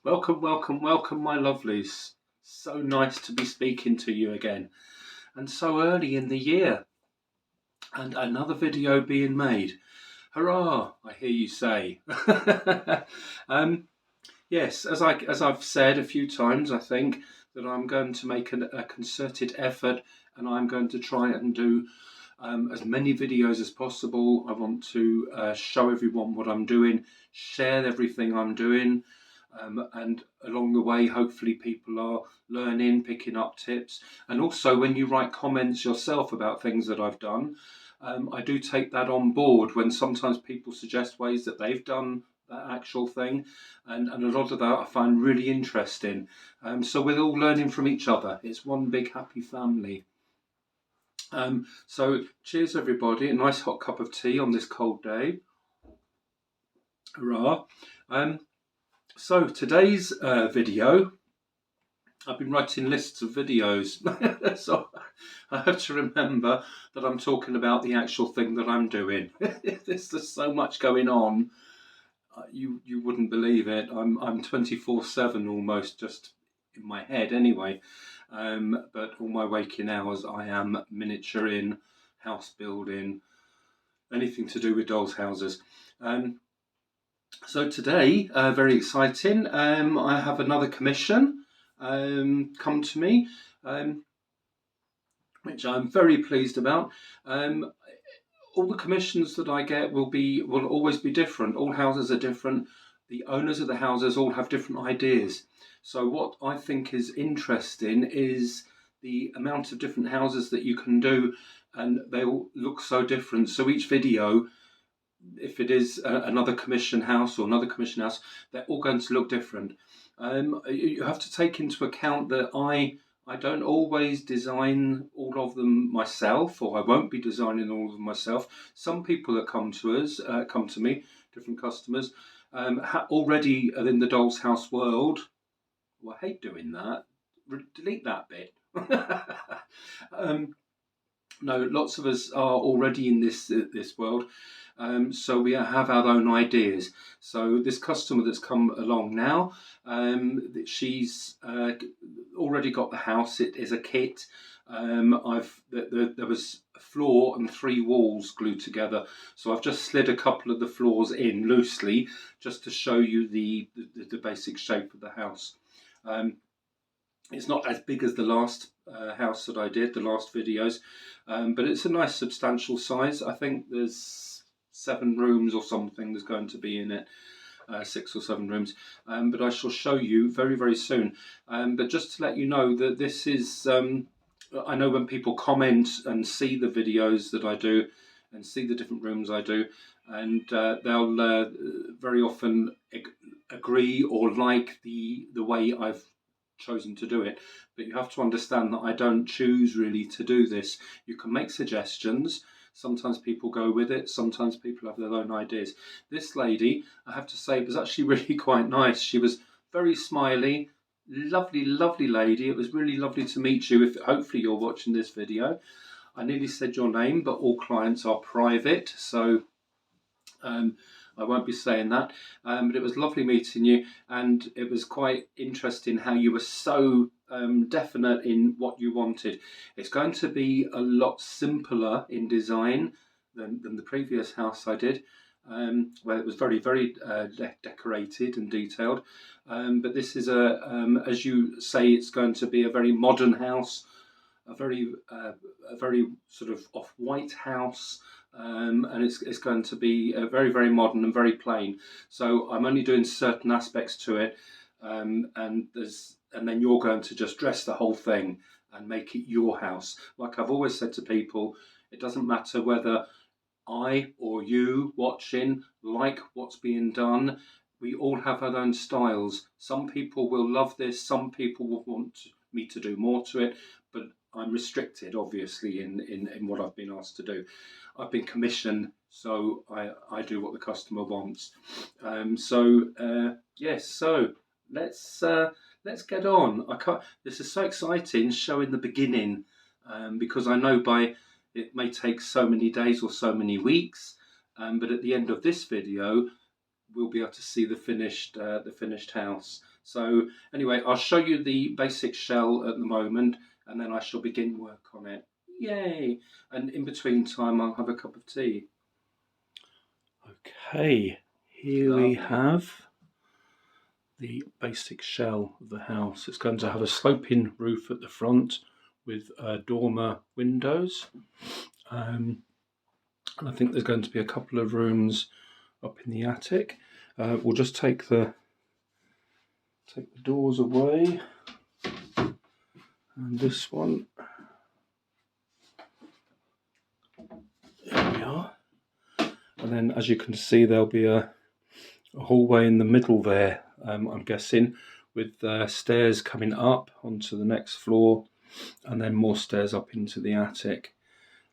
Welcome, welcome, welcome, my lovelies. So nice to be speaking to you again. And so early in the year, and another video being made. Hurrah, I hear you say. um, yes, as I've said a few times, I think that I'm going to make a concerted effort, and I'm going to try and do as many videos as possible. I want to show everyone what I'm doing, share everything I'm doing, and along the way, hopefully, people are learning, picking up tips. And also, when you write comments yourself about things that I've done, I do take that on board when sometimes people suggest ways that they've done that actual thing, and a lot of that I find really interesting. So we're all learning from each other. It's one big happy family. So cheers everybody, a nice hot cup of tea on this cold day. Hurrah. So today's video, I've been writing lists of videos, so I have to remember that I'm talking about the actual thing that I'm doing. There's just so much going on, you wouldn't believe it. I'm 24/7 almost, just in my head anyway. But all my waking hours, I am miniaturing, house building, anything to do with dolls' houses. So today, very exciting. I have another commission come to me, which I'm very pleased about. All the commissions that I get will always be different. All houses are different. The owners of the houses all have different ideas. So what I think is interesting is the amount of different houses that you can do, and they all look so different. So each video, if it is another commission house or another commission house, they're all going to look different. You have to take into account that I don't always design all of them myself, or I won't be designing all of them myself. Some people that come to me, different customers, already are in the doll's house world. Well, I hate doing that. Delete that bit. No, lots of us are already in this world, so we have our own ideas. So this customer that's come along now, she's already got the house. It is a kit. There was a floor and 3 walls glued together, so I've just slid a couple of the floors in loosely just to show you the basic shape of the house. It's not as big as the last house that I did, the last videos, but it's a nice substantial size. I think there's 7 rooms or something there's going to be in it, 6 or 7 rooms, but I shall show you very, very soon. But just to let you know that this is, I know when people comment and see the videos that I do and see the different rooms I do, and they'll very often agree or like the way I've chosen to do it. But you have to understand that I don't choose really to do this. You can make suggestions. Sometimes people go with it, sometimes people have their own ideas. This lady, I have to say, was actually really quite nice. She was very smiley, lovely, lovely lady. It was really lovely to meet you. If hopefully you're watching this video. I nearly said your name, but all clients are private, so I won't be saying that, but it was lovely meeting you, and it was quite interesting how you were so definite in what you wanted. It's going to be a lot simpler in design than the previous house I did, where it was very, very decorated and detailed. But this is as you say, it's going to be a very modern house, a very sort of off-white house. And it's going to be very, very modern and very plain. So I'm only doing certain aspects to it, and then you're going to just dress the whole thing and make it your house. Like I've always said to people, it doesn't matter whether I or you watching like what's being done. We all have our own styles. Some people will love this. Some people will want me to do more to it, but I'm restricted, obviously, in what I've been asked to do. I've been commissioned, so I do what the customer wants. Yes, so let's get on. This is so exciting, showing the beginning, because I know it may take so many days or so many weeks, but at the end of this video, we'll be able to see the finished house. So anyway, I'll show you the basic shell at the moment, and then I shall begin work on it. Yay! And in between time, I'll have a cup of tea. Okay, here we have the basic shell of the house. It's going to have a sloping roof at the front with dormer windows. And I think there's going to be a couple of rooms up in the attic. We'll just take the doors away, and this one. There we are. And then, as you can see, there'll be a hallway in the middle there. I'm guessing with stairs coming up onto the next floor, and then more stairs up into the attic.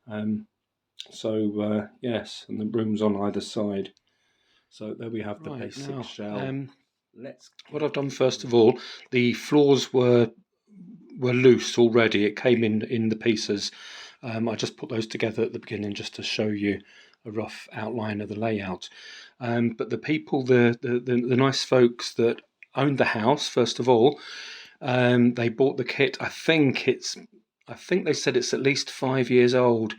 Yes, and the rooms on either side. So there we have the basic shell. What I've done first of all, the floors were loose already. It came in the pieces. I just put those together at the beginning just to show you a rough outline of the layout. But the people, the nice folks that owned the house, first of all, they bought the kit. I think they said it's at least 5 years old.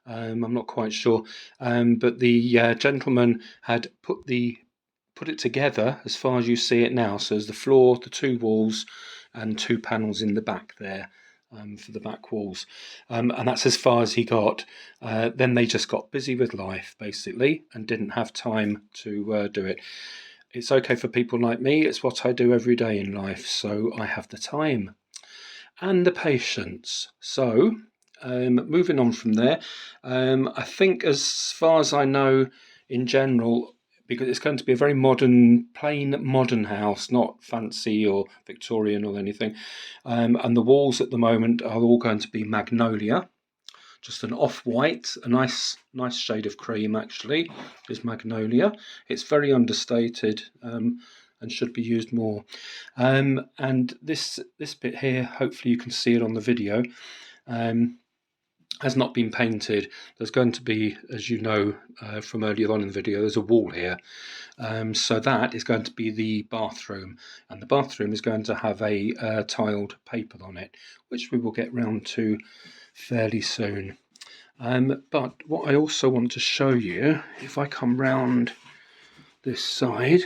I'm not quite sure, but the gentleman had put it together as far as you see it now. So there's the floor, the 2 walls, and 2 panels in the back there for the back walls, and that's as far as he got. Then they just got busy with life basically and didn't have time to do it. It's okay for people like me. It's what I do every day in life, so I have the time and the patience. So moving on from there, I think as far as I know in general, because it's going to be a very plain modern house, not fancy or Victorian or anything, and the walls at the moment are all going to be magnolia, just an off-white, a nice shade of cream actually is magnolia. It's very understated and should be used more. And this bit here, hopefully you can see it on the video, has not been painted. There's going to be, as you know from earlier on in the video, there's a wall here. So that is going to be the bathroom, and the bathroom is going to have a tiled paper on it, which we will get round to fairly soon. But what I also want to show you, if I come round this side,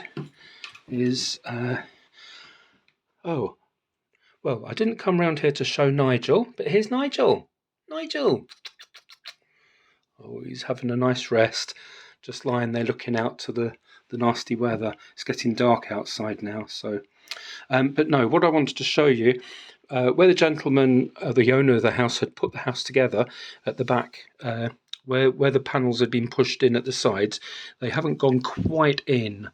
is oh, well, I didn't come round here to show Nigel, but here's Nigel. Oh, he's having a nice rest, just lying there looking out to the nasty weather. It's getting dark outside now, so. But no, what I wanted to show you, where the gentleman, the owner of the house, had put the house together at the back, where the panels had been pushed in at the sides, they haven't gone quite in.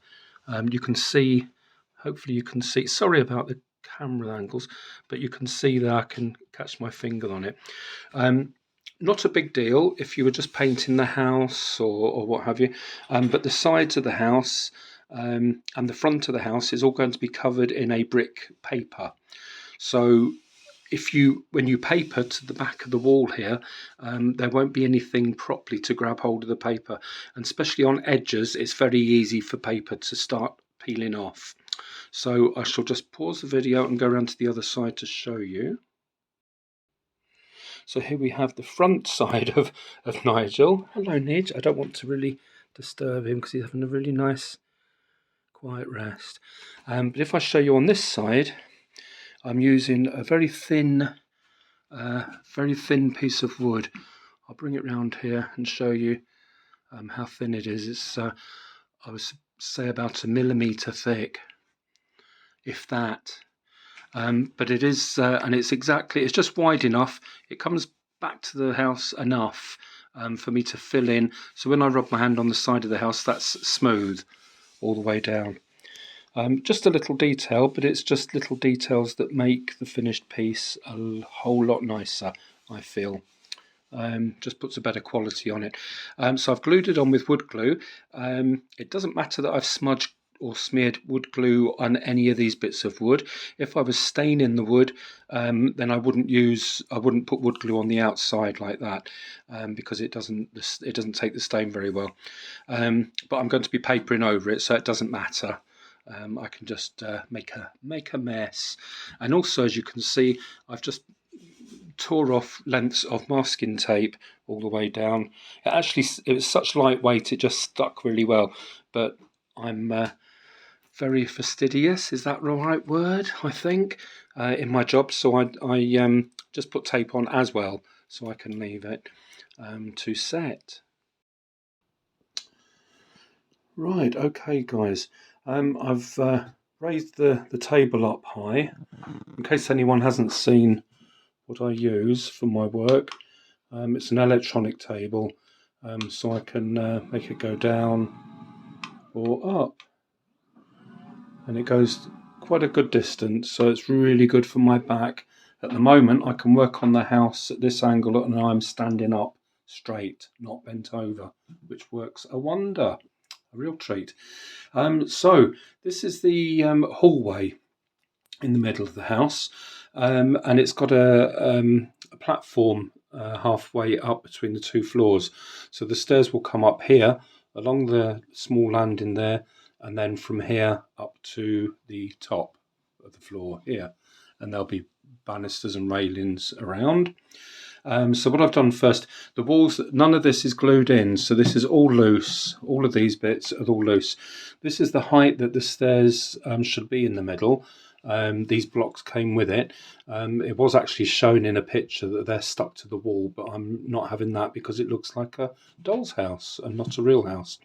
You can see, hopefully you can see, sorry about the camera angles, but you can see that I can catch my finger on it. Not a big deal if you were just painting the house or what have you, but the sides of the house and the front of the house is all going to be covered in a brick paper. So when you paper to the back of the wall here, there won't be anything properly to grab hold of the paper, and especially on edges it's very easy for paper to start peeling off. So I shall just pause the video and go around to the other side to show you. So here we have the front side of Nigel. Hello, Nige. I don't want to really disturb him because he's having a really nice quiet rest. But if I show you on this side, I'm using a very thin piece of wood. I'll bring it round here and show you how thin it is. It's I would say about 1 millimetre thick, if that. But it is, and it's just wide enough. It comes back to the house enough for me to fill in. So when I rub my hand on the side of the house, that's smooth all the way down. Just a little detail, but it's just little details that make the finished piece a whole lot nicer, I feel. Just puts a better quality on it. So I've glued it on with wood glue. It doesn't matter that I've smudged or smeared wood glue on any of these bits of wood. If I was staining the wood, then I wouldn't put wood glue on the outside like that, because it doesn't take the stain very well. But I'm going to be papering over it, so it doesn't matter. I can just make a mess. And also, as you can see, I've just tore off lengths of masking tape all the way down. It was such lightweight, it just stuck really well. But I'm very fastidious, is that the right word, I think, in my job. So I just put tape on as well, so I can leave it to set. Right, okay guys, I've raised the table up high, in case anyone hasn't seen what I use for my work. It's an electronic table, so I can make it go down or up, and it goes quite a good distance, so it's really good for my back. At the moment I can work on the house at this angle and I'm standing up straight, not bent over, which works a wonder, a real treat. So this is the hallway in the middle of the house, and it's got a platform halfway up between the two floors. So the stairs will come up here along the small landing there, and then from here up to the top of the floor here, and there'll be banisters and railings around. So what I've done first, the walls, none of this is glued in, so this is all loose. All of these bits are all loose. This is the height that the stairs should be in the middle. These blocks came with it. It was actually shown in a picture that they're stuck to the wall, but I'm not having that because it looks like a doll's house and not a real house.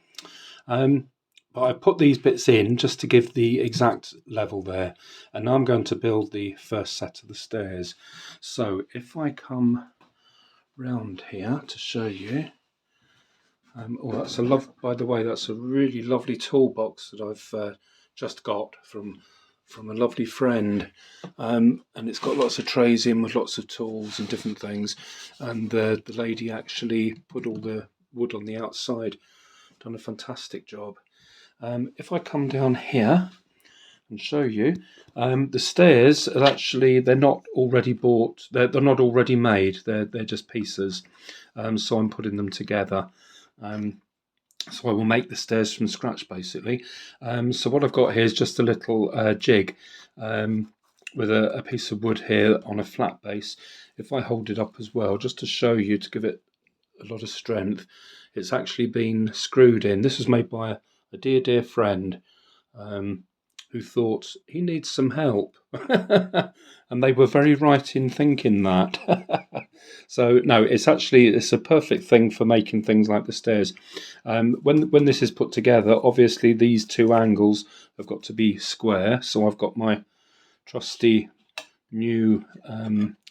But I put these bits in just to give the exact level there, and now I'm going to build the first set of the stairs. So if I come round here to show you, by the way, that's a really lovely toolbox that I've just got from a lovely friend, and it's got lots of trays in with lots of tools and different things, and the lady actually put all the wood on the outside, done a fantastic job. If I come down here and show you, the stairs are actually, they're not already bought, they're not already made, they're just pieces, so I'm putting them together. So I will make the stairs from scratch basically. So what I've got here is just a little jig with a piece of wood here on a flat base. If I hold it up as well, just to show you, to give it a lot of strength, it's actually been screwed in. This was made by a dear friend, who thought he needs some help. And they were very right in thinking that. So no, it's a perfect thing for making things like the stairs. When this is put together, obviously these two angles have got to be square, so I've got my trusty new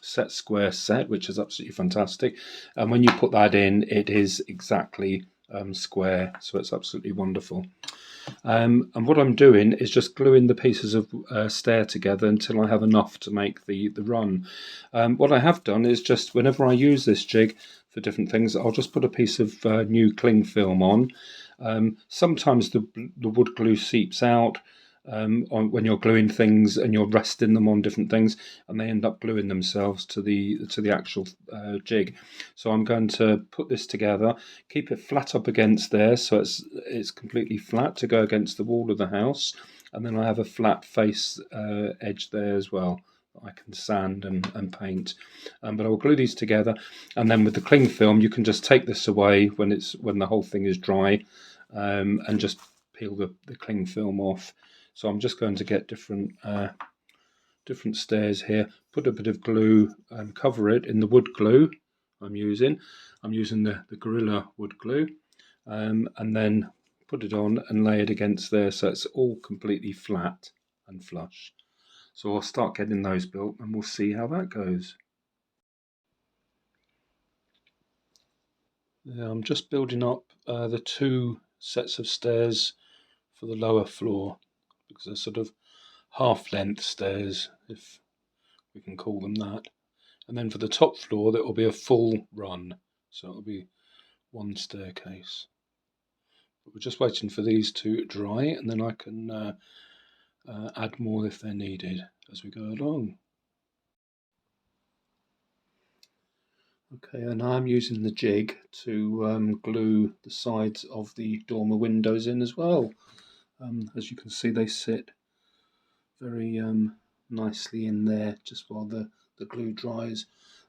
set square set, which is absolutely fantastic, and when you put that in, it is exactly square, so it's absolutely wonderful. And what I'm doing is just gluing the pieces of stair together until I have enough to make the run. What I have done is just, whenever I use this jig for different things, I'll just put a piece of new cling film on. Sometimes the wood glue seeps out when you're gluing things and you're resting them on different things, and they end up gluing themselves to the actual jig. So I'm going to put this together, keep it flat up against there, so it's completely flat to go against the wall of the house, and then I have a flat face edge there as well I can sand and paint. But I'll glue these together, and then with the cling film you can just take this away when the whole thing is dry, and just peel the cling film off. So I'm just going to get different stairs here, put a bit of glue and cover it in the wood glue I'm using. I'm using the Gorilla wood glue, and then put it on and lay it against there so it's all completely flat and flush. So I'll start getting those built and we'll see how that goes. I'm just building up the two sets of stairs for the lower floor, because they're sort of half-length stairs, if we can call them that. And then for the top floor, there will be a full run, so it'll be one staircase. We're just waiting for these to dry, and then I can add more if they're needed as we go along. Okay, and I'm using the jig to glue the sides of the dormer windows in as well. As you can see, they sit very nicely in there just while the glue dries.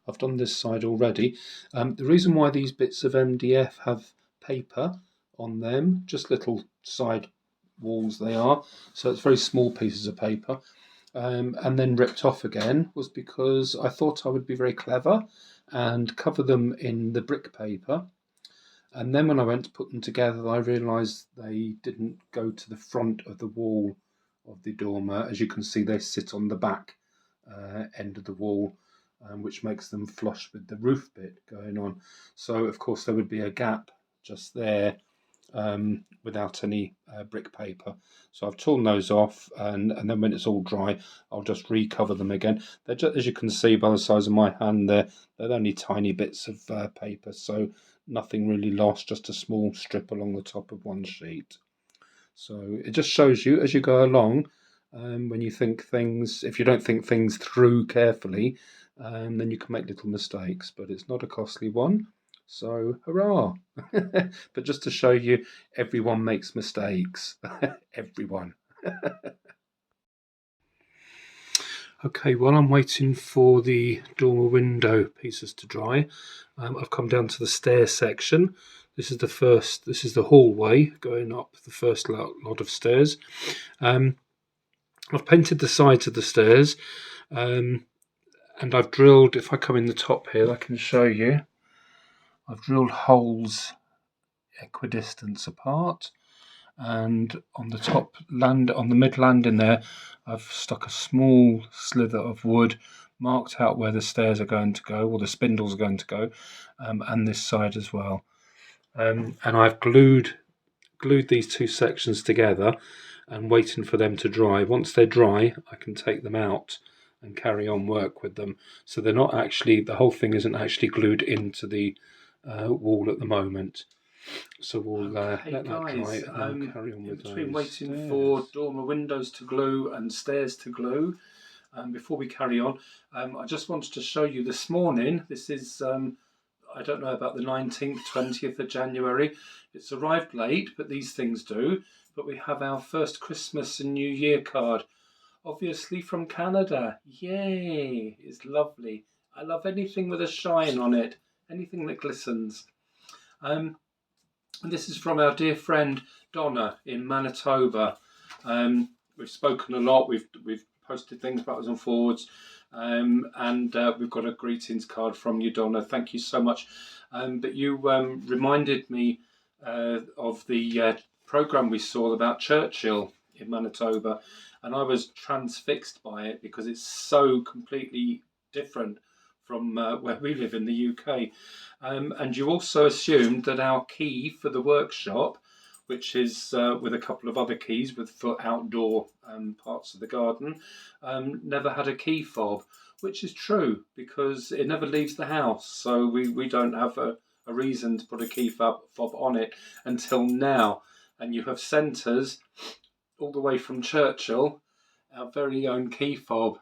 I've done this side already. The reason why these bits of MDF have paper on them, just little side walls they are, so it's very small pieces of paper, and then ripped off again, was because I thought I would be very clever and cover them in the brick paper. And then when I went to put them together, I realised they didn't go to the front of the wall of the dormer. As you can see, they sit on the back end of the wall, which makes them flush with the roof bit going on. So, of course, there would be a gap just there without any brick paper. So I've torn those off, and then when it's all dry, I'll just recover them again. They're just, as you can see by the size of my hand, they're only tiny bits of paper, so nothing really lost, just a small strip along the top of one sheet. So it just shows you as you go along, when you think things, if you don't think things through carefully, then you can make little mistakes, but it's not a costly one. So hurrah! But just to show you, everyone makes mistakes. Everyone. Okay, while I'm waiting for the dormer window pieces to dry, I've come down to the stair section. This is the hallway going up the first lot of stairs. I've painted the sides of the stairs, and I've drilled, if I come in the top here, I can show you, I've drilled holes equidistance apart, and on the mid landing there, I've stuck a small slither of wood, marked out where the stairs are going to go, or the spindles are going to go, and this side as well. And I've glued these two sections together and waiting for them to dry. Once they're dry, I can take them out and carry on work with them. So they're not actually, the whole thing isn't actually glued into the wall at the moment. So we'll let that dry and then we'll carry on with those. Between waiting for dormer windows to glue and stairs to glue, before we carry on, I just wanted to show you this morning. This is, I don't know about the 19th, 20th of January. It's arrived late, but these things do. But we have our first Christmas and New Year card, obviously from Canada. Yay! It's lovely. I love anything with a shine on it, anything that glistens. And this is from our dear friend Donna in Manitoba. We've spoken a lot. We've posted things backwards and forwards. And we've got a greetings card from you, Donna. Thank you so much. But you reminded me of the programme we saw about Churchill in Manitoba, and I was transfixed by it because it's so completely different from where we live in the UK. And you also assumed that our key for the workshop, which is with a couple of other keys for outdoor parts of the garden, never had a key fob, which is true because it never leaves the house. So we don't have a reason to put a key fob on it until now. And you have sent us, all the way from Churchill, our very own key fob,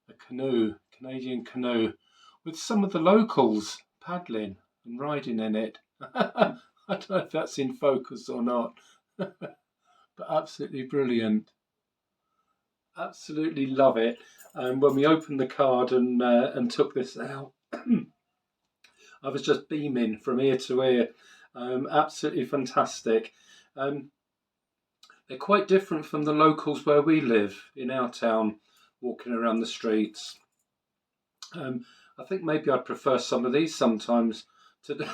a Canadian canoe, with some of the locals paddling and riding in it. I don't know if that's in focus or not, but absolutely brilliant. Absolutely love it. And when we opened the card and took this out, I was just beaming from ear to ear. Absolutely fantastic. They're quite different from the locals where we live in our town, walking around the streets. I think maybe I'd prefer some of these sometimes to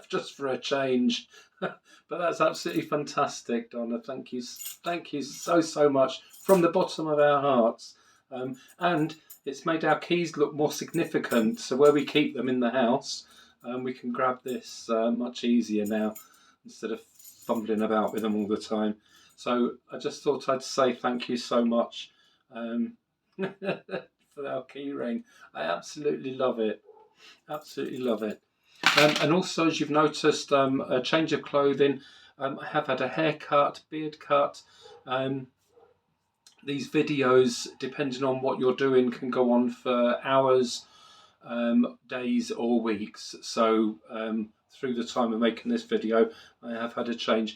just for a change. But that's absolutely fantastic, Donna. Thank you so much from the bottom of our hearts. And it's made our keys look more significant. So where we keep them in the house, we can grab this much easier now instead of fumbling about with them all the time. So I just thought I'd say thank you so much for our key ring. I absolutely love it. Absolutely love it. And also, as you've noticed, a change of clothing. I have had a haircut, beard cut. Um, these videos, depending on what you're doing, can go on for hours, days or weeks. So through the time of making this video, I have had a change.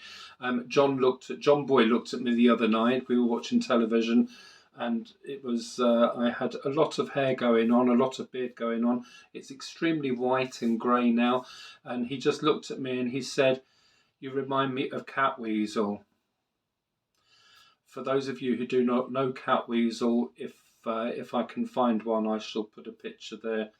John Boy looked at me the other night. We were watching television, and it was I had a lot of hair going on, a lot of beard going on. It's extremely white and grey now, and he just looked at me and he said, "You remind me of Catweasel." For those of you who do not know Catweasel, if I can find one, I shall put a picture there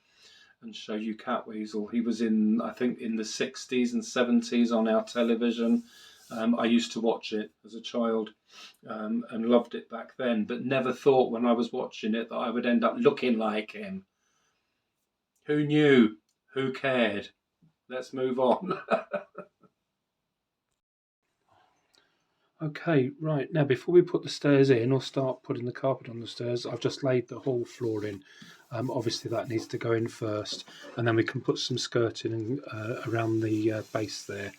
and show you Catweasel. He was in, I think, in the 60s and 70s on our television. I used to watch it as a child and loved it back then, but never thought when I was watching it that I would end up looking like him. Who knew? Who cared? Let's move on. Okay, right. Now, before we put the stairs in or start putting the carpet on the stairs, I've just laid the whole floor in. Obviously, that needs to go in first, and then we can put some skirting around the base there.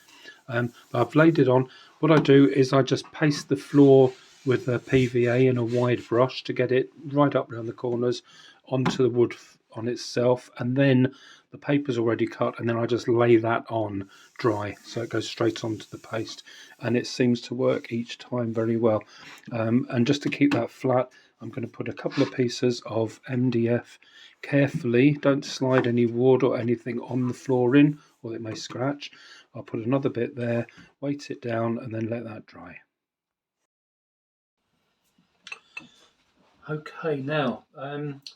But I've laid it on. What I do is I just paste the floor with a PVA and a wide brush to get it right up around the corners onto the wood on itself, and then the paper's already cut, and then I just lay that on dry so it goes straight onto the paste, and it seems to work each time very well. And just to keep that flat, I'm going to put a couple of pieces of MDF carefully. Don't slide any wood or anything on the flooring or it may scratch. I'll put another bit there, weight it down, and then let that dry. Okay, now,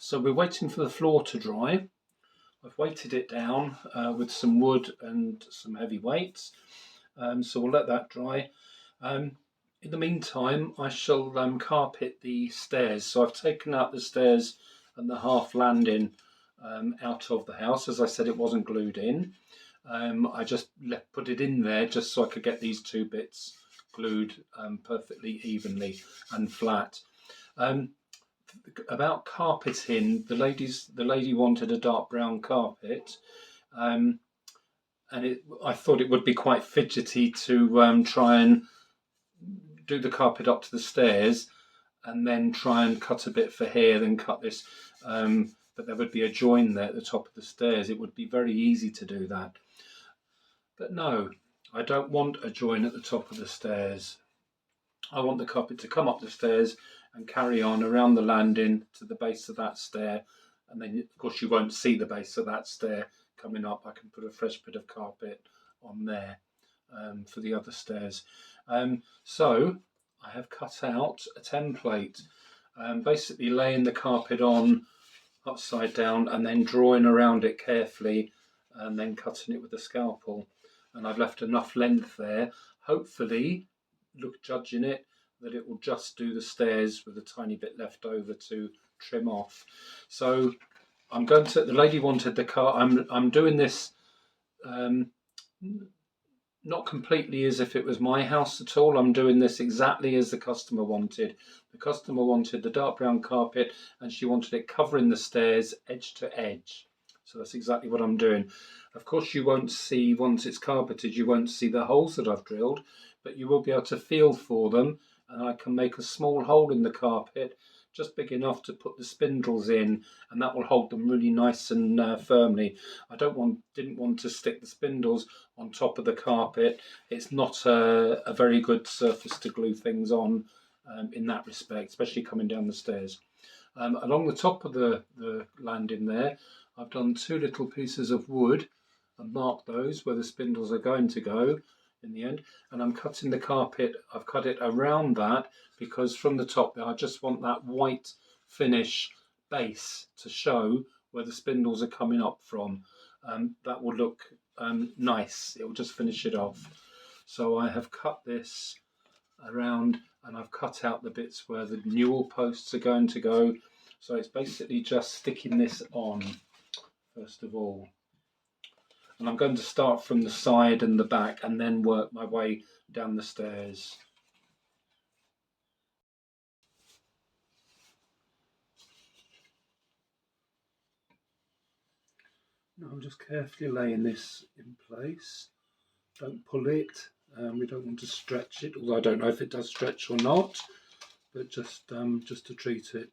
so we're waiting for the floor to dry. I've weighted it down with some wood and some heavy weights, so we'll let that dry. In the meantime, I shall carpet the stairs. So I've taken out the stairs and the half landing out of the house. As I said, it wasn't glued in. I just put it in there just so I could get these two bits glued perfectly evenly and flat. About carpeting, the lady wanted a dark brown carpet, and I thought it would be quite fidgety to try and do the carpet up to the stairs and then try and cut a bit for here, then cut this. But there would be a join there at the top of the stairs. It would be very easy to do that. But no, I don't want a join at the top of the stairs. I want the carpet to come up the stairs and carry on around the landing to the base of that stair. And then, of course, you won't see the base of that stair coming up. I can put a fresh bit of carpet on there for the other stairs. So I have cut out a template, basically laying the carpet on upside down and then drawing around it carefully and then cutting it with a scalpel. And I've left enough length there, hopefully, judging it, that it will just do the stairs with a tiny bit left over to trim off. So I'm going to, the lady wanted the car, I'm doing this not completely as if it was my house at all. I'm doing this exactly as the customer wanted. The customer wanted the dark brown carpet and she wanted it covering the stairs edge to edge. So that's exactly what I'm doing. Of course, you won't see, once it's carpeted, you won't see the holes that I've drilled, but you will be able to feel for them. And I can make a small hole in the carpet, just big enough to put the spindles in, and that will hold them really nice and firmly. I didn't want to stick the spindles on top of the carpet. It's not a very good surface to glue things on in that respect, especially coming down the stairs. Along the top of the landing there, I've done two little pieces of wood and marked those where the spindles are going to go in the end. And I'm cutting the carpet, I've cut it around that because from the top there I just want that white finish base to show where the spindles are coming up from. That will look nice, it will just finish it off. So I have cut this around and I've cut out the bits where the newel posts are going to go. So it's basically just sticking this on first of all. And I'm going to start from the side and the back and then work my way down the stairs. Now I'm just carefully laying this in place. Don't pull it We don't want to stretch it, although I don't know if it does stretch or not, but just to treat it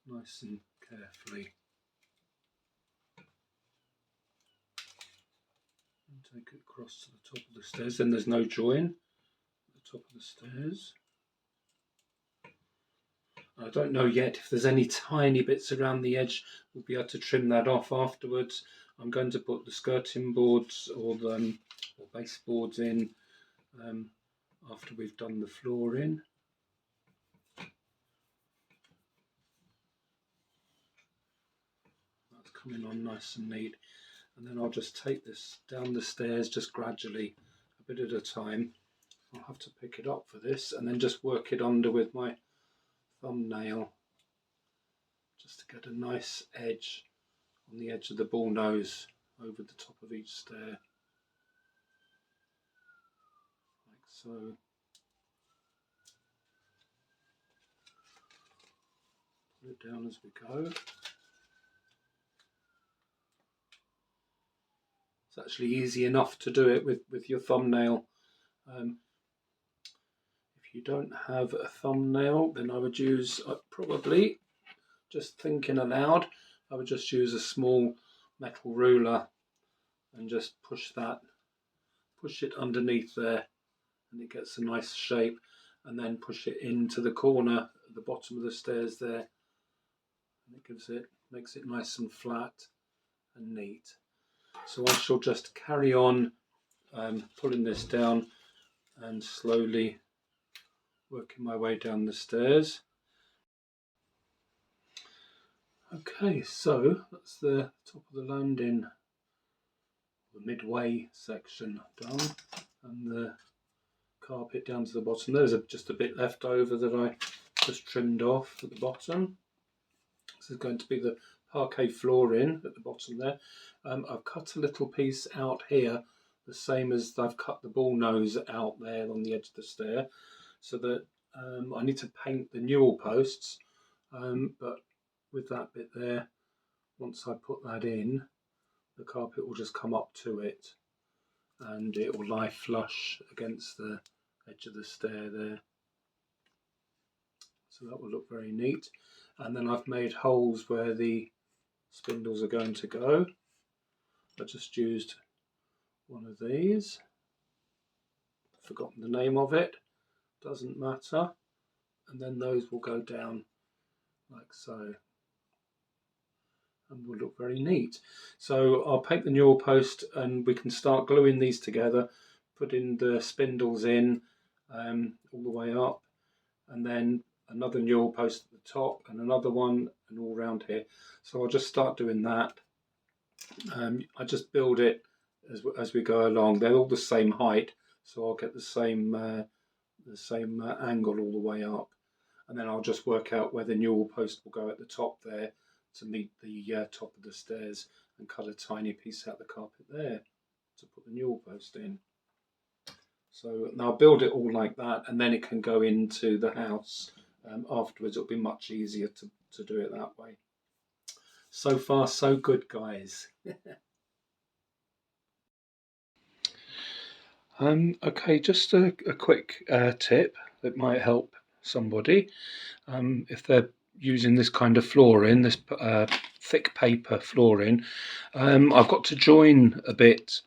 nice and carefully. And take it across to the top of the stairs. Then there's no join at the top of the stairs. I don't know yet if there's any tiny bits around the edge. We'll be able to trim that off afterwards. I'm going to put the skirting boards or baseboards in after we've done the flooring. That's coming on nice and neat. And then I'll just take this down the stairs just gradually, a bit at a time. I'll have to pick it up for this and then just work it under with my thumbnail just to get a nice edge on the edge of the bull nose over the top of each stair, like so. Put it down as we go. It's actually easy enough to do it with your thumbnail. If you don't have a thumbnail, then I would use, probably, just thinking aloud, I would just use a small metal ruler and just push it underneath there, and it gets a nice shape, and then push it into the corner at the bottom of the stairs there, and it makes it nice and flat and neat. So I shall just carry on pulling this down and slowly working my way down the stairs. Okay, so that's the top of the landing, the midway section done, and the carpet down to the bottom. There's just a bit left over that I just trimmed off at the bottom. This is going to be the parquet flooring at the bottom there. I've cut a little piece out here, the same as I've cut the bull nose out there on the edge of the stair, so that I need to paint the newel posts, but with that bit there, once I put that in, the carpet will just come up to it and it will lie flush against the edge of the stair there. So that will look very neat. And then I've made holes where the spindles are going to go. I just used one of these. I've forgotten the name of it, doesn't matter. And then those will go down like so, and will look very neat. So I'll paint the newel post and we can start gluing these together, putting the spindles in all the way up, and then another newel post at the top and another one, and all around here. So I'll just start doing that. I just build it as we go along. They're all the same height, so I'll get the same angle all the way up, and then I'll just work out where the newel post will go at the top there to meet the top of the stairs, and cut a tiny piece out of the carpet there to put the newel post in. So now I'll build it all like that, and then it can go into the house afterwards. It'll be much easier to do it that way. So far so good, guys. Okay, just a quick tip that might help somebody if they're using this kind of flooring, this thick paper flooring. I've got to join a bit,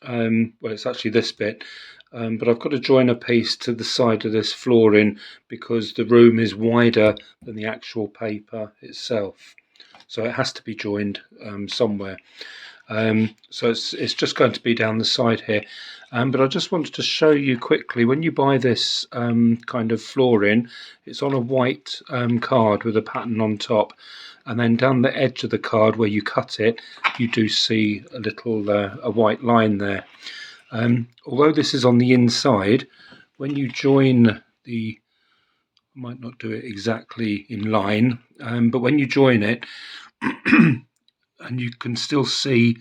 well, it's actually this bit, but I've got to join a piece to the side of this flooring because the room is wider than the actual paper itself, so it has to be joined somewhere. So it's just going to be down the side here, but I just wanted to show you quickly, when you buy this kind of flooring, it's on a white card with a pattern on top, and then down the edge of the card where you cut it, you do see a little a white line there. Although this is on the inside, when you join the, I might not do it exactly in line, but when you join it, and you can still see,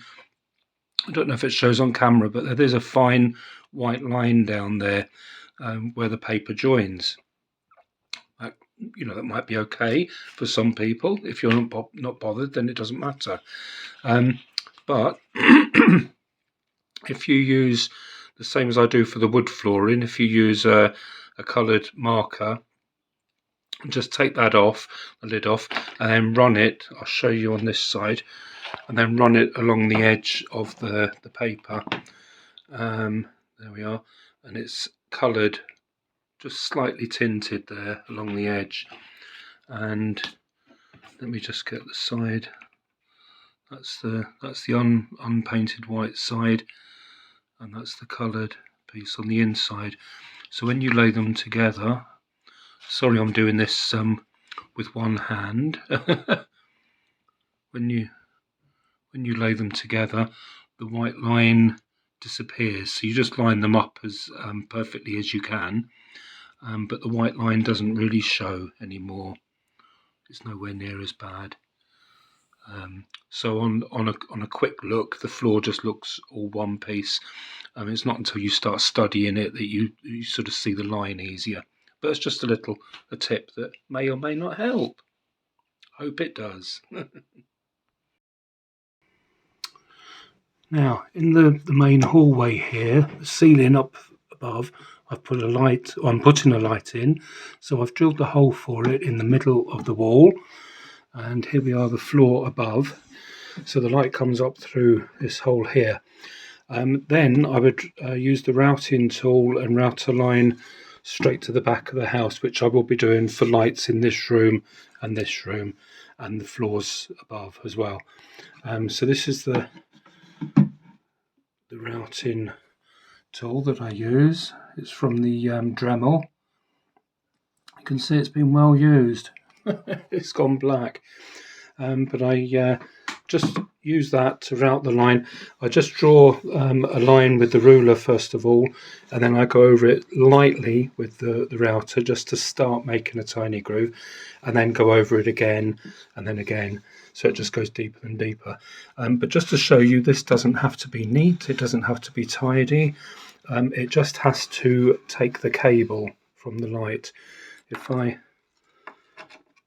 I don't know if it shows on camera, but there's a fine white line down there where the paper joins. You know, that might be okay for some people. If you're not bothered, then it doesn't matter. But if you use the same as I do for the wood flooring. If you use a coloured marker, just take that off, the lid off, and then run it. I'll show you on this side, and then run it along the edge of the paper. There we are, and it's coloured, just slightly tinted there along the edge. And let me just get the side. That's the unpainted white side, and that's the coloured piece on the inside. So when you lay them together, sorry I'm doing this with one hand. when you lay them together, the white line disappears. So you just line them up as perfectly as you can, but the white line doesn't really show anymore. It's nowhere near as bad. So on a quick look, the floor just looks all one piece. It's not until you start studying it that you sort of see the line easier. But it's just a tip that may or may not help. Hope it does. Now, in the main hallway here, the ceiling up above, I'm putting a light in. So I've drilled the hole for it in the middle of the wall. And here we are, the floor above. So the light comes up through this hole here. Then I would use the routing tool and route a line straight to the back of the house, which I will be doing for lights in this room and the floors above as well. So this is the routing tool that I use. It's from the Dremel. You can see it's been well used. It's gone black, but I just use that to route the line. I just draw a line with the ruler first of all, and then I go over it lightly with the router just to start making a tiny groove, and then go over it again and then again, so it just goes deeper and deeper. But just to show you, this doesn't have to be neat, it doesn't have to be tidy, it just has to take the cable from the light. If I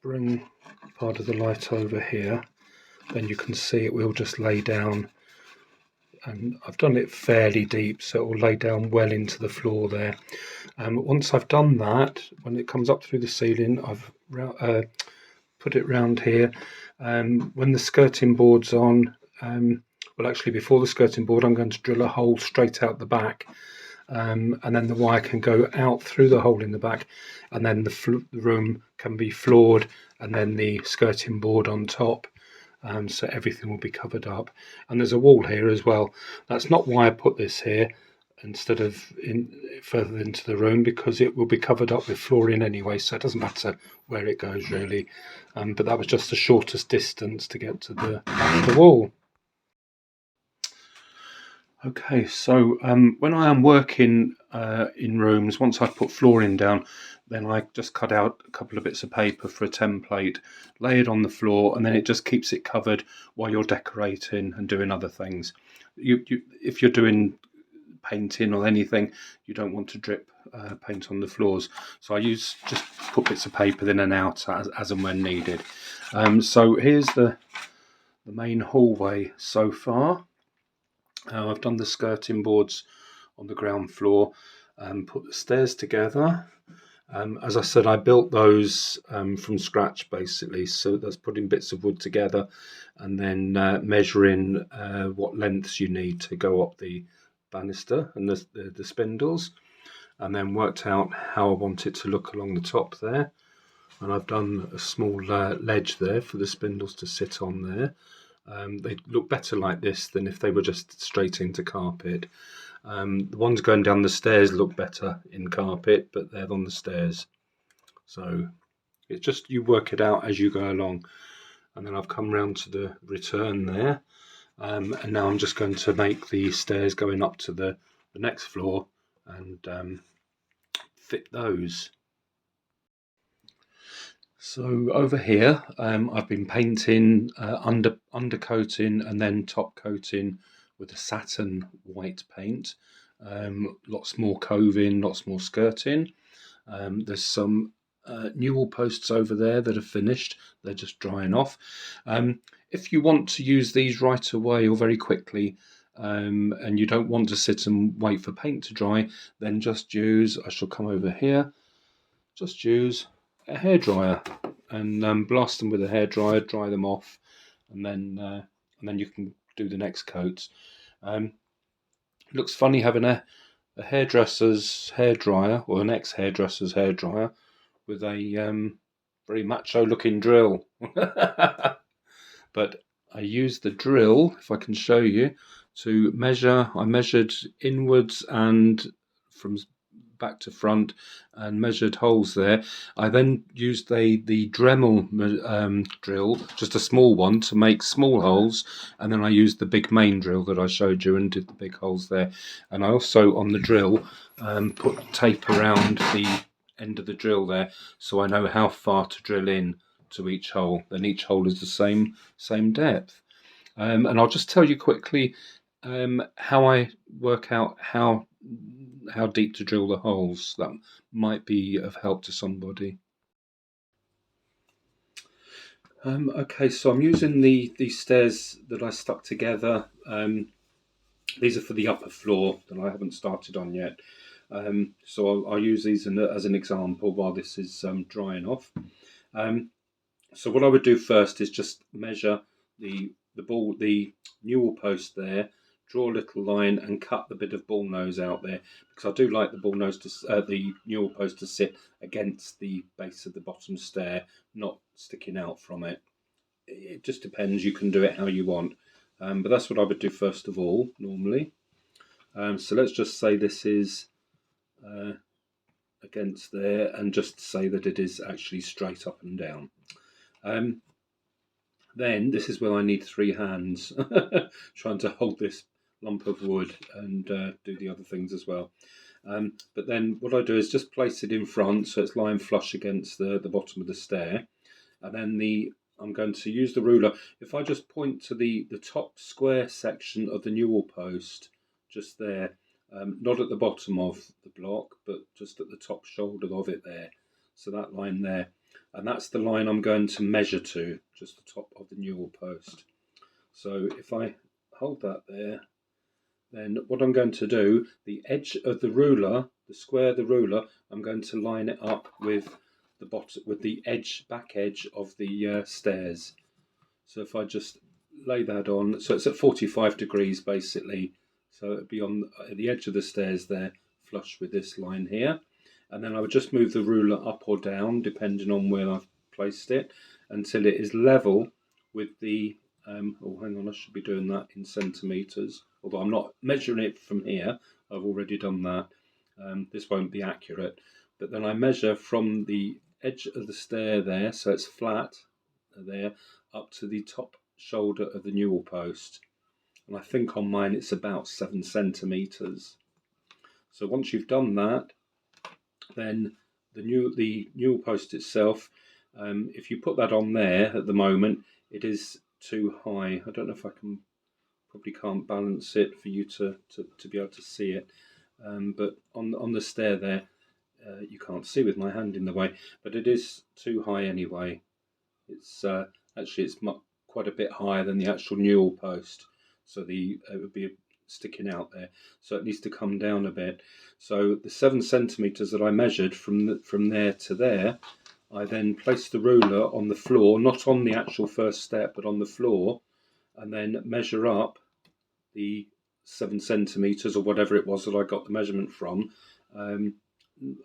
bring part of the light over here, then you can see it will just lay down, and I've done it fairly deep, so it will lay down well into the floor there. Once I've done that, when it comes up through the ceiling, I've put it round here. When the skirting board's on, well actually before the skirting board, I'm going to drill a hole straight out the back, and then the wire can go out through the hole in the back, and then the room can be floored, and then the skirting board on top. So everything will be covered up, and there's a wall here as well. That's not why I put this here instead of further into the room, because it will be covered up with flooring anyway, so it doesn't matter where it goes really. But that was just the shortest distance to get to the back of the wall. Okay, so when I am working in rooms, once I've put flooring down, then I just cut out a couple of bits of paper for a template, lay it on the floor, and then it just keeps it covered while you're decorating and doing other things. If you're doing painting or anything, you don't want to drip paint on the floors. So I just put bits of paper in and out as and when needed. So here's the main hallway so far. I've done the skirting boards on the ground floor, put the stairs together. As I said, I built those from scratch basically, so that's putting bits of wood together and then measuring what lengths you need to go up the banister and the spindles, and then worked out how I want it to look along the top there. And I've done a small ledge there for the spindles to sit on there. They look better like this than if they were just straight into carpet. The ones going down the stairs look better in carpet, but they're on the stairs. So it's just you work it out as you go along. And then I've come round to the return there. And now I'm just going to make the stairs going up to the next floor and fit those. So over here, I've been painting undercoating and then top coating with a satin white paint. Lots more coving, lots more skirting. There's some newel posts over there that are finished. They're just drying off. If you want to use these right away or very quickly, and you don't want to sit and wait for paint to dry, then just use, I shall come over here, just use a hairdryer and blast them with a hairdryer, dry them off, and then you can do the next coats. It looks funny having a hairdresser's hairdryer or an ex-hairdresser's hairdryer with a very macho looking drill. But I used the drill, if I can show you, to measure. I measured inwards and from back to front and measured holes there. I then used the Dremel drill, just a small one, to make small holes, and then I used the big main drill that I showed you and did the big holes there. And I also, on the drill, put tape around the end of the drill there, so I know how far to drill in to each hole. Then each hole is the same depth. And I'll just tell you quickly how I work out how deep to drill the holes. That might be of help to somebody. Okay, so I'm using these stairs that I stuck together. These are for the upper floor that I haven't started on yet. So I'll use these as an example while this is drying off. So what I would do first is just measure the newel post there, draw a little line and cut the bit of bull nose out there, because I do like the bull nose the newel post to sit against the base of the bottom stair, not sticking out from it. It just depends. You can do it how you want, but that's what I would do first of all normally. So let's just say this is against there, and just say that it is actually straight up and down. Then this is where I need 3 hands trying to hold this lump of wood and do the other things as well. But then what I do is just place it in front so it's lying flush against the bottom of the stair, and then I'm going to use the ruler. If I just point to the top square section of the newel post, just there, not at the bottom of the block, but just at the top shoulder of it there, so that line there, and that's the line I'm going to measure to, just the top of the newel post. So if I hold that there, then what I'm going to do, the edge of the ruler, the square of the ruler, I'm going to line it up with the bottom, with the back edge of the stairs. So if I just lay that on, so it's at 45 degrees basically, so it'd be on the edge of the stairs there, flush with this line here. And then I would just move the ruler up or down depending on where I've placed it until it is level with the oh, hang on, I should be doing that in centimetres, although I'm not measuring it from here. I've already done that. This won't be accurate, but then I measure from the edge of the stair there, so it's flat there, up to the top shoulder of the newel post, and I think on mine it's about 7 centimetres. So once you've done that, then the newel post itself, if you put that on there at the moment, it is too high. I don't know if I can, probably can't balance it for you to be able to see it, but on the stair there, you can't see with my hand in the way, but it is too high anyway. It's actually it's quite a bit higher than the actual newel post, so it would be sticking out there, so it needs to come down a bit. So the 7 centimetres that I measured from there to there, I then placed the ruler on the floor, not on the actual first step but on the floor, and then measure up the 7 centimetres or whatever it was that I got the measurement from,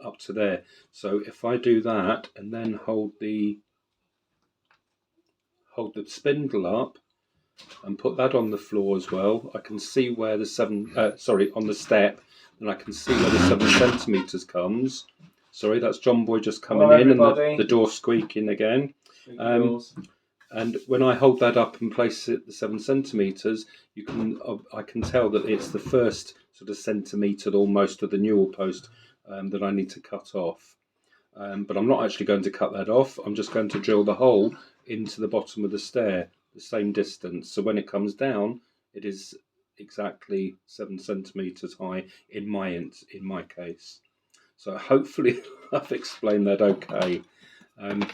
up to there. So if I do that and then hold the spindle up and put that on the floor as well, I can see where the on the step, and I can see where the 7 centimetres comes. Sorry, that's John Boy just coming in, everybody. And the door squeaking again. And when I hold that up and place it the 7 centimetres, I can tell that it's the first sort of centimetre almost of the newel post that I need to cut off. But I'm not actually going to cut that off. I'm just going to drill the hole into the bottom of the stair, the same distance. So when it comes down, it is exactly 7 centimetres high in my case. So hopefully I've explained that okay. And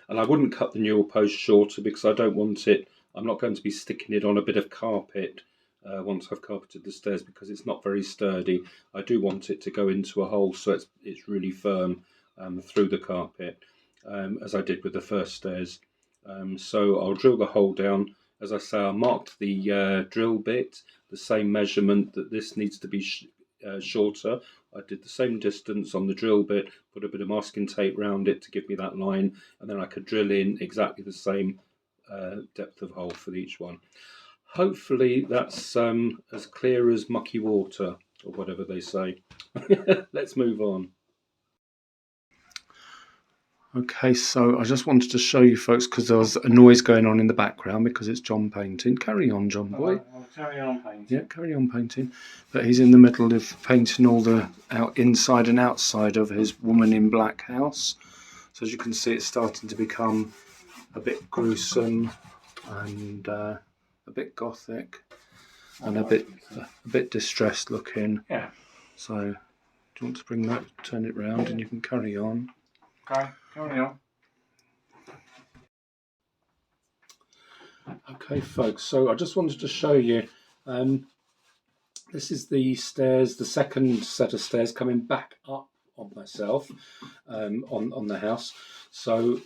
I wouldn't cut the newel post shorter because I don't want it. I'm not going to be sticking it on a bit of carpet once I've carpeted the stairs, because it's not very sturdy. I do want it to go into a hole so it's really firm through the carpet, as I did with the first stairs. So I'll drill the hole down. As I say, I marked the drill bit, the same measurement that this needs to be shorter. I did the same distance on the drill bit, put a bit of masking tape around it to give me that line, and then I could drill in exactly the same depth of hole for each one. Hopefully that's as clear as mucky water, or whatever they say. Let's move on. Okay, so I just wanted to show you folks, because there was a noise going on in the background because it's John painting. Carry on, John boy. I'll carry on painting. Yeah, carry on painting. But he's in the middle of painting all the inside and outside of his woman in black house. So as you can see, it's starting to become a bit gruesome and a bit gothic and a bit distressed looking. Yeah. So do you want to turn it round, and you can carry on. Okay, carry on. Okay, folks, so I just wanted to show you, this is the stairs, the second set of stairs coming back up on myself, on the house. So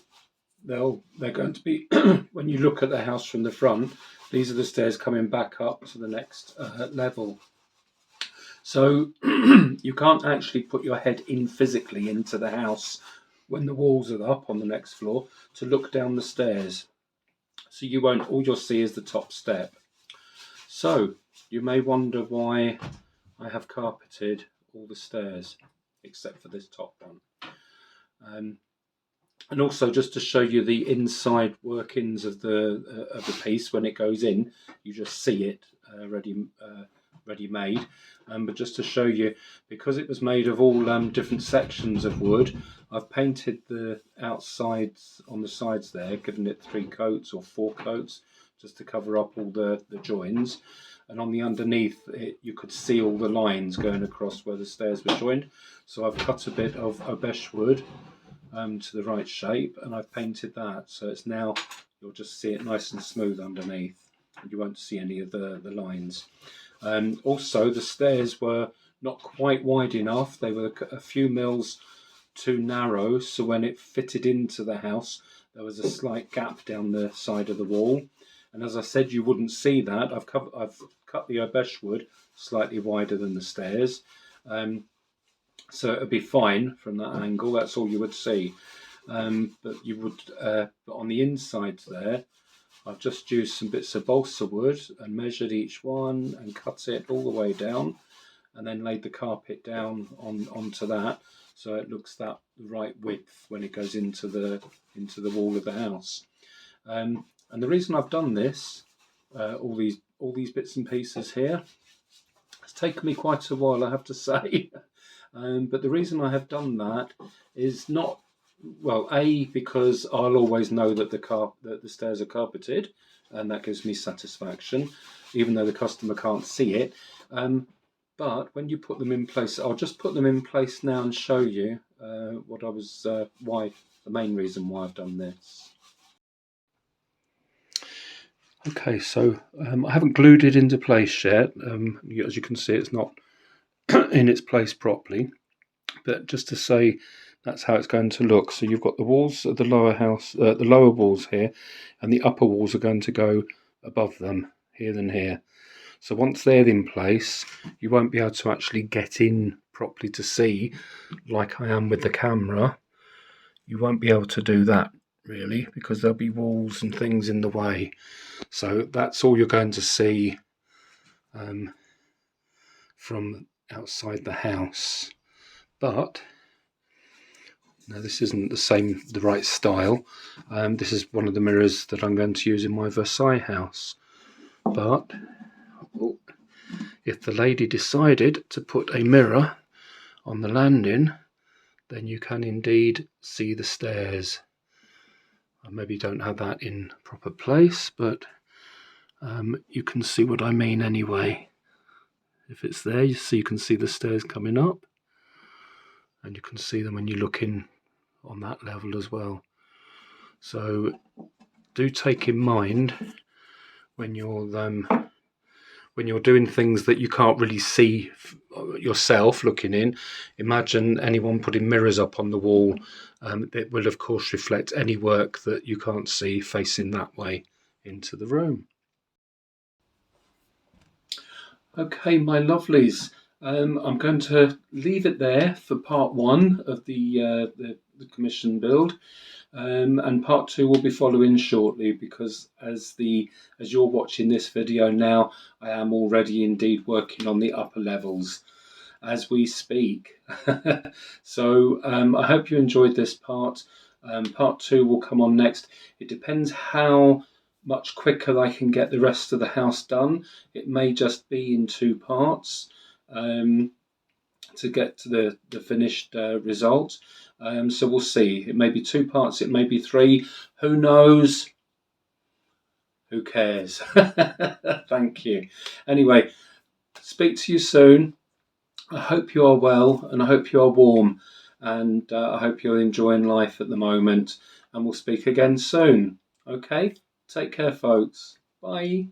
they're going to be, when you look at the house from the front, these are the stairs coming back up to the next level. So you can't actually put your head in physically into the house when the walls are up on the next floor to look down the stairs. So you won't, all you'll see is the top step. So you may wonder why I have carpeted all the stairs except for this top one. And also, just to show you the inside workings of the piece, when it goes in, you just see it ready made. But just to show you, because it was made of all different sections of wood, I've painted the outsides on the sides there, given it 3 coats or 4 coats, just to cover up all the joins. And on the underneath, you could see all the lines going across where the stairs were joined. So I've cut a bit of obesh wood to the right shape, and I've painted that. So it's now, you'll just see it nice and smooth underneath. You won't see any of the lines. Also, the stairs were not quite wide enough. They were a few mils too narrow, so when it fitted into the house, there was a slight gap down the side of the wall. And as I said, you wouldn't see that. I've cut the obesh wood slightly wider than the stairs, so it'd be fine from that angle. That's all you would see. But you would, but on the inside there, I've just used some bits of balsa wood and measured each one and cut it all the way down, and then laid the carpet down onto that, so it looks the right width when it goes into the wall of the house. And the reason I've done this, all these bits and pieces here, it's taken me quite a while, I have to say. But the reason I have done that is not, well, A, because I'll always know that the stairs are carpeted, and that gives me satisfaction, even though the customer can't see it. But when you put them in place, I'll just put them in place now and show you why, the main reason why I've done this. Okay, so I haven't glued it into place yet. As you can see, it's not in its place properly. But just to say, that's how it's going to look. So you've got the walls of the lower house, the lower walls here, and the upper walls are going to go above them, here and here. So once they're in place, you won't be able to actually get in properly to see, like I am with the camera. You won't be able to do that, really, because there'll be walls and things in the way. So that's all you're going to see from outside the house. But now this isn't the right style. This is one of the mirrors that I'm going to use in my Versailles house. But if the lady decided to put a mirror on the landing, then you can indeed see the stairs. I maybe don't have that in proper place, but you can see what I mean anyway. If it's there, you can see the stairs coming up, and you can see them when you look in on that level as well. So do take in mind when you're when you're doing things that you can't really see yourself looking in. Imagine anyone putting mirrors up on the wall. It will, of course, reflect any work that you can't see facing that way into the room. Okay, my lovelies, I'm going to leave it there for part one of the commission build, and part two will be following shortly, because as you're watching this video now, I am already indeed working on the upper levels as we speak. So I hope you enjoyed this part. Part two will come on next. It depends how much quicker I can get the rest of the house done. It may just be in two parts to get to the finished result. So we'll see. It may be two parts, it may be three. Who knows? Who cares? Thank you. Anyway, speak to you soon. I hope you are well, and I hope you are warm, and I hope you're enjoying life at the moment, and we'll speak again soon. Okay? Take care, folks. Bye.